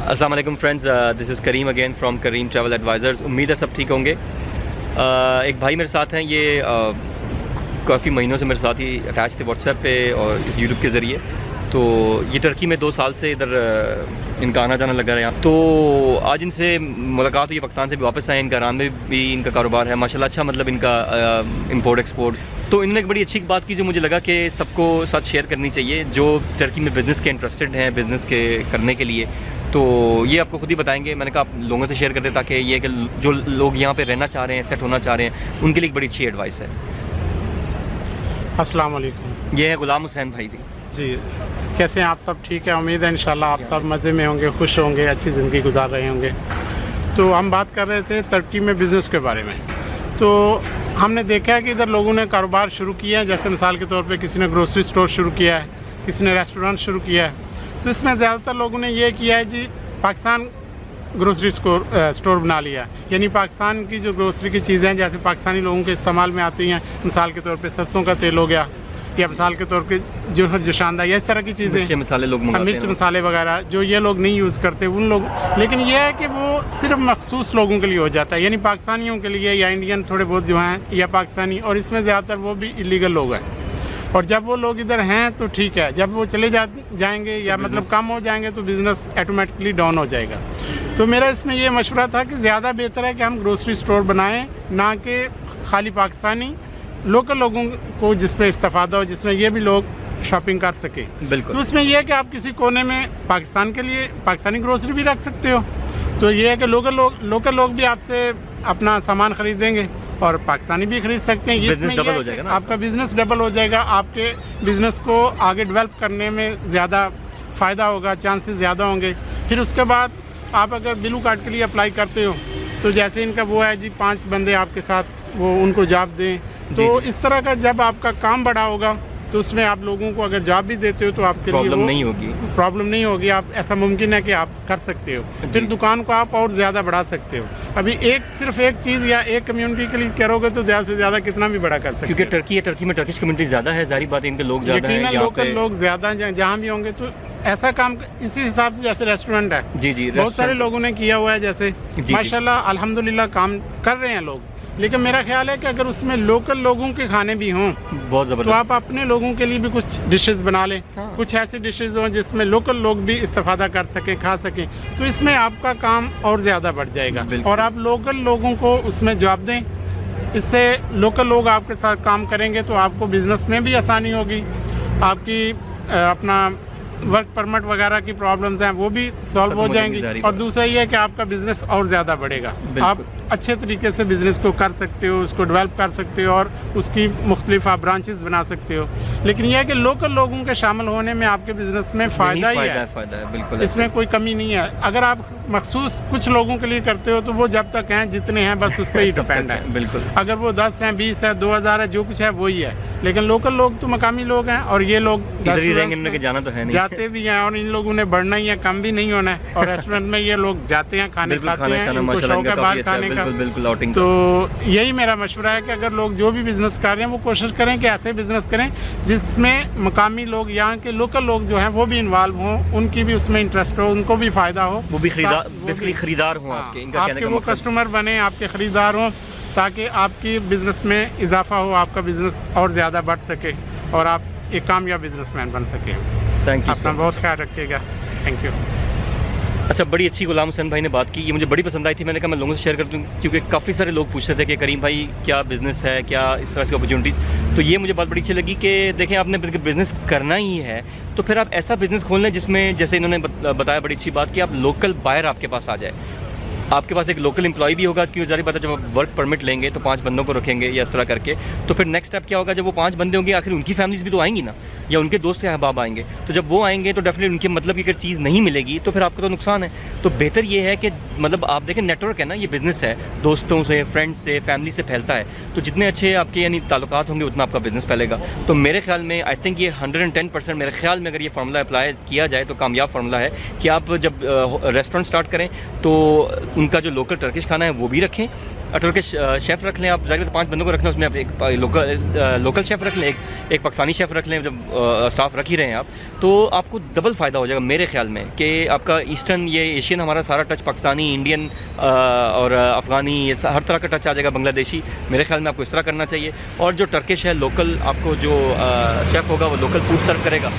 अस्सलाम वालेकुम friends, this is Karim again from Karim travel advisors. उम्मीद है सब ठीक होंगे। एक भाई मेरे साथ हैं, ये काफ़ी महीनों से मेरे साथ ही अटैच थे व्हाट्सएप पे और इस यूट्यूब के ज़रिए। तो ये टर्की में 2 साल से इधर इनका आना जाना लगा रहा। तो आज इनसे मुलाकात हुई, पाकिस्तान से भी वापस आए। इनका ईरान में भी इनका कारोबार है माशाल्लाह, अच्छा मतलब इनका इंपोर्ट एक्सपोर्ट। तो इन्होंने एक बड़ी अच्छी बात की जो मुझे लगा कि सबको साथ शेयर करनी चाहिए जो टर्की में बिज़नेस के इंटरेस्टेड हैं, बिज़नेस के करने के लिए। तो ये आपको खुद ही बताएंगे। मैंने कहा आप लोगों से शेयर करते ताकि ये कि जो लोग यहाँ पे रहना चाह रहे हैं, सेट होना चाह रहे हैं, उनके लिए एक बड़ी अच्छी एडवाइस है। अस्सलाम वालेकुम। ये है गुलाम हुसैन भाई जी। कैसे हैं आप सब? ठीक है, उम्मीद है इंशाल्लाह आप सब मज़े में होंगे, खुश होंगे, अच्छी ज़िंदगी गुजार रहे होंगे। तो हम बात कर रहे थे टर्की में बिज़नेस के बारे में। तो हमने देखा है कि इधर लोगों ने कारोबार शुरू किया है। जैसे मिसाल के तौर पे किसी ने ग्रोसरी स्टोर शुरू किया है, किसी ने रेस्टोरेंट शुरू किया है। तो इसमें ज़्यादातर लोगों ने ये किया है जी, पाकिस्तान ग्रोसरी स्टोर बना लिया। यानी पाकिस्तान की जो ग्रोसरी की चीज़ें हैं, जैसे पाकिस्तानी लोगों के इस्तेमाल में आती हैं, मिसाल के तौर पे सरसों का तेल हो गया, या मिसाल के तौर पे जो शानदार या इस तरह की चीज़ें, मिर्च मसाले लोग मंगाते हैं, मिर्च मसाले वगैरह जो ये लोग नहीं यूज़ करते उन लोग। लेकिन ये है कि वो सिर्फ मखसूस लोगों के लिए हो जाता है, यानी पाकिस्तानियों के लिए या इंडियन थोड़े बहुत जो हैं या पाकिस्तानी, और इसमें ज़्यादातर वो भी इलीगल लोग हैं। और जब वो लोग इधर हैं तो ठीक है, जब वो चले जाएंगे या मतलब कम हो जाएंगे तो बिज़नेस ऑटोमेटिकली डाउन हो जाएगा। तो मेरा इसमें ये मशवरा था कि ज़्यादा बेहतर है कि हम ग्रोसरी स्टोर बनाएं, ना कि खाली पाकिस्तानी लोकल लोगों को जिस पे इस्तेफादा हो, जिसमें ये भी लोग शॉपिंग कर सके। बिल्कुल। तो उसमें यह है कि आप किसी कोने में पाकिस्तान के लिए पाकिस्तानी ग्रोसरी भी रख सकते हो। तो ये है कि लोकल लोग भी आपसे अपना सामान खरीदेंगे और पाकिस्तानी भी खरीद सकते हैं। बिजनेस डबल हो जाएगा ना, आपका बिजनेस डबल हो जाएगा। आपके बिजनेस को आगे डेवलप करने में ज़्यादा फ़ायदा होगा, चांसेस ज़्यादा होंगे। फिर उसके बाद आप अगर ब्लू कार्ड के लिए अप्लाई करते हो तो जैसे इनका वो है जी, 5 बंदे आपके साथ वो उनको जॉब दें। तो इस तरह का जब आपका काम बड़ा होगा तो उसमें आप लोगों को अगर जॉब भी देते हो तो आपके लिए प्रॉब्लम नहीं होगी। आप ऐसा मुमकिन है कि आप कर सकते हो। फिर दुकान को आप और ज़्यादा बढ़ा सकते हो। अभी सिर्फ एक चीज़ या एक कम्युनिटी के लिए करोगे तो ज़्यादा से ज़्यादा कितना भी बड़ा कर सकते हो। क्योंकि टर्की में टर्किश कम्युनिटी ज़्यादा है, जारी बात है, इनके लोग ज़्यादा हैं, लोकल लोग ज़्यादा हैं जहाँ भी होंगे। तो ऐसा काम इसी हिसाब से, जैसे रेस्टोरेंट है, जी बहुत सारे लोगों ने किया हुआ है, जैसे माशाल्लाह अल्हम्दुलिल्लाह काम कर रहे हैं लोग। लेकिन मेरा ख्याल है कि अगर उसमें लोकल लोगों के खाने भी हों बहुत ज़बरदस्त, तो आप अपने लोगों के लिए भी कुछ डिशेस बना लें। कुछ ऐसी डिशेस हों जिसमें लोकल लोग भी इस्तेफादा कर सकें, खा सकें। तो इसमें आपका काम और ज़्यादा बढ़ जाएगा और आप लोकल लोगों को उसमें जॉब दें। इससे लोकल लोग आपके साथ काम करेंगे तो आपको बिजनेस में भी आसानी होगी, आपकी अपना वर्क परमिट वगैरह की प्रॉब्लम्स हैं वो भी सॉल्व हो जाएंगी। और दूसरा ये है कि आपका बिजनेस और ज़्यादा बढ़ेगा। आप अच्छे तरीके से बिजनेस को कर सकते हो, उसको डेवलप कर सकते हो और उसकी मुख्तलिफ आप ब्रांचेस बना सकते हो। लेकिन यह है कि लोकल लोगों के शामिल होने में आपके बिजनेस में फ़ायदा ही है, बिल्कुल, इसमें कोई कमी नहीं है। अगर आप मखसूस कुछ लोगों के लिए करते हो तो वो जब तक हैं जितने हैं बस उस पर ही डिपेंड है। बिल्कुल, अगर वो 10 हैं, 20 है, 2000 है, जो कुछ है वही है। लेकिन लोकल लोग तो मकामी लोग हैं और ये लोग जाना तो है नहीं, जाते भी हैं और इन लोगों ने बढ़ना ही है, कम भी नहीं होना है। और रेस्टोरेंट में ये लोग जाते हैं, खाने खाते हैं, इनको शौक है बाहर खाने का। तो यही मेरा मशवरा है कि अगर लोग जो भी बिजनेस कर रहे हैं वो कोशिश करें कि ऐसे बिजनेस करें जिसमें मकामी लोग, यहाँ के लोकल लोग जो हैं वो भी इन्वॉल्व हों, उनकी भी उसमें इंटरेस्ट हो, उनको भी फायदा हो, वो भी खरीदार हों, आपके वो कस्टमर बने, आपके खरीदार हों, ताकि आपकी बिजनेस में इजाफा हो, आपका बिजनेस और ज़्यादा बढ़ सके और आप एक कामयाब बिजनेसमैन बन सके। थैंक यू, अपना बहुत ख्याल रखिएगा। Thank you. अच्छा, बड़ी अच्छी गुलाम हुसैन भाई ने बात की, ये मुझे बड़ी पसंद आई थी। मैंने कहा मैं लोगों से शेयर कर दूँ क्योंकि काफ़ी सारे लोग पूछते थे कि करीम भाई क्या बिज़नेस है, क्या इस तरह की अपॉर्चुनिटीज़। तो ये मुझे बात बड़ी अच्छी लगी कि देखें आपने बिज़नेस करना ही है तो फिर आप ऐसा बिज़नेस खोल लें जिसमें, जैसे इन्होंने बताया बड़ी अच्छी बात, कि आप लोकल बायर आपके पास आ जाए, आपके पास एक लोकल एम्प्लॉय भी होगा। क्योंकि जारी बात है जब आप वर्क परमिट लेंगे तो 5 बंदों को रखेंगे या इस तरह करके, तो फिर नेक्स्ट स्टेप क्या होगा, जब वो 5 बंदे होंगे आखिर उनकी फैमिलीज भी तो आएंगी ना, या उनके दोस्त या अहबाब आएंगे। तो जब वो आएंगे तो डेफिनेटली उनके मतलब की अगर चीज़ नहीं मिलेगी तो फिर आपका तो नुकसान है। तो बेहतर ये है कि मतलब आप देखें, नेटवर्क है ना, ये बिज़नेस है, दोस्तों से, फ्रेंड्स से, फैमिली से फैलता है। तो जितने अच्छे आपके यानी ताल्लुकात होंगे उतना आपका बिज़नेस फैलेगा। तो मेरे ख्याल में आई थिंक ये 110% मेरे ख्याल में अगर ये फार्मूला अप्लाई किया जाए तो कामयाब फार्मूला है कि आप जब रेस्टोरेंट स्टार्ट करें तो उनका जो लोकल टर्किश खाना है वो भी रखें, टर्किश शेफ़ रख लें आप, जाहिर है 5 बंदों को रखना, उसमें आप एक लोकल शेफ़ रख लें, एक पाकिस्तानी शेफ़ रख लें जब स्टाफ रख ही रहे हैं आप, तो आपको डबल फ़ायदा हो जाएगा मेरे ख्याल में कि आपका ईस्टर्न, ये एशियन हमारा सारा टच, पाकिस्तानी, इंडियन और अफ़गानी, ये हर तरह का टच आ जाएगा, बांग्लादेशी। मेरे ख्याल में आपको इस तरह करना चाहिए। और जो टर्किश है लोकल, आपको जो शेफ़ होगा वो लोकल फूड सर्व करेगा,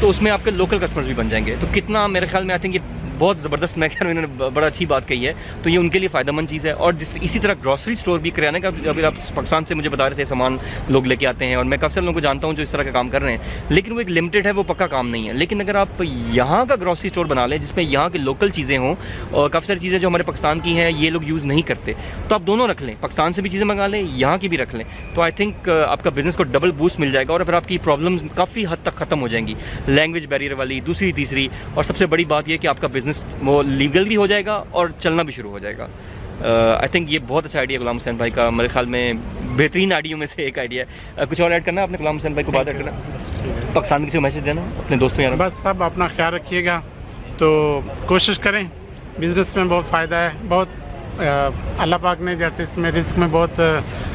तो उसमें आपके लोकल कस्टमर्स भी बन जाएंगे। तो कितना मेरे ख्याल में आई थिंक ये बहुत ज़बरदस्त, मैं कह रहा हूँ इन्होंने बड़ा अच्छी बात कही है, तो ये उनके लिए फ़ायदेमंद चीज़ है। और इसी तरह ग्रॉसरी स्टोर भी, किराने का, अभी आप पाकिस्तान से मुझे बता रहे थे सामान लोग लेके आते हैं, और मैं काफ़ी सारे लोगों को जानता हूँ जो इस तरह का काम कर रहे हैं, लेकिन वो एक लिमिटेड है, वो पक्का काम नहीं है। लेकिन अगर आप यहाँ का ग्रॉसरी स्टोर बना लें जिसमें यहाँ की लोकल चीज़ें हों, और काफ़ी सारी चीज़ें जो हमारे पाकिस्तान की हैं ये लोग यूज़ नहीं करते, तो आप दोनों रख लें, पाकिस्तान से भी चीज़ें मंगा लें, यहाँ की भी रख लें, तो आई थिंक आपका बिज़नेस को डबल बूस्ट मिल जाएगा। और फिर आपकी प्रॉब्लम्स काफ़ी हद तक ख़त्म हो जाएंगी, लैंग्वेज बैरियर वाली, दूसरी तीसरी, और सबसे बड़ी बात यह कि आपका बिज़नेस वो लीगल भी हो जाएगा और चलना भी शुरू हो जाएगा। आई थिंक ये बहुत अच्छा आइडिया गुलाम हुसैन भाई का, मेरे ख्याल में बेहतरीन आइडिया में से एक आइडिया है। कुछ और ऐड करना है आपने गुलाम हुसैन भाई को, बात ऐड करना, पाकिस्तान में किसी को मैसेज देना अपने दोस्तों यार? बस सब अपना ख्याल रखिएगा, तो कोशिश करें, बिज़नेस में बहुत फ़ायदा है, बहुत अल्लाह पाक ने जैसे इसमें रिस्क में बहुत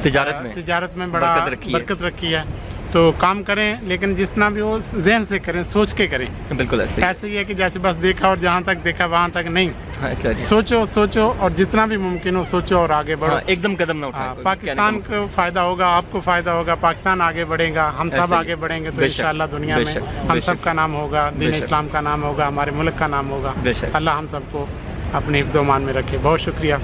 तिजारत में बड़ा बरकत रखी है, तो काम करें, लेकिन जितना भी हो जहन से करें, सोच के करें। बिल्कुल ऐसे ही है कि जैसे बस देखा और जहाँ तक देखा वहाँ तक नहीं। हाँ, सोचो और जितना भी मुमकिन हो सोचो और आगे बढ़ो। हाँ, एकदम कदम ना उठाएं। पाकिस्तान को फ़ायदा होगा, आपको फ़ायदा होगा, पाकिस्तान आगे बढ़ेगा, हम सब आगे बढ़ेंगे, तो इंशाअल्लाह दुनिया में हम सब का नाम होगा, दीन इस्लाम का नाम होगा, हमारे मुल्क का नाम होगा। अल्लाह हम सबको अपने हिफ्ज़-ओ-मान में रखे। बहुत शुक्रिया,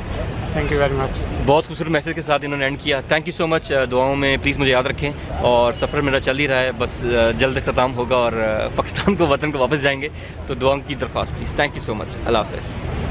थैंक यू वेरी मच। बहुत खूबसूरत मैसेज के साथ इन्होंने एंड किया। Thank you so much. दुआओं में प्लीज़ मुझे याद रखें, और सफ़र मेरा चल ही रहा है, बस जल्द अख्ताम होगा और पाकिस्तान को, वतन को वापस जाएंगे, तो दुआओं की दरख्वास्त please. Thank you so much. अल्लाह हाफ़िज़।